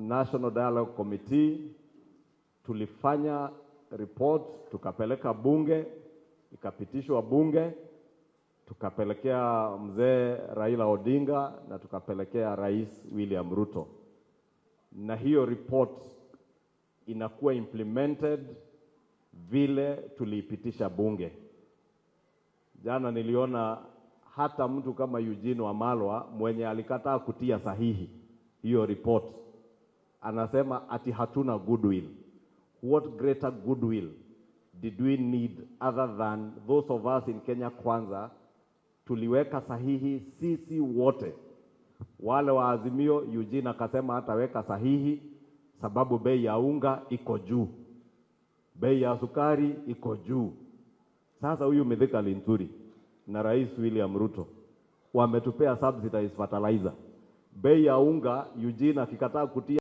National Dialogue Committee tulifanya report, tukapeleka bunge, ikapitishwa bunge, tukapelekea mzee Raila Odinga na tukapelekea Rais William Ruto. Na hiyo report inakuwa implemented vile tuliipitisha bunge. Jana niliona hata mtu kama Eugene Wamalwa mwenye alikataa kutia sahihi hiyo report anasema ati hatuna goodwill. What greater goodwill did we need other than those of us in Kenya Kwanza? Tuliweka sahihi sisi wote. Wale wa Azimio, Eugene akasema hataweka sahihi sababu bei ya unga iko juu, bei ya sukari iko juu. Sasa huyu Mithika Linturi na Rais William Ruto wametupea subsidized fertilizer. Bei ya unga Eugene akikataa kutia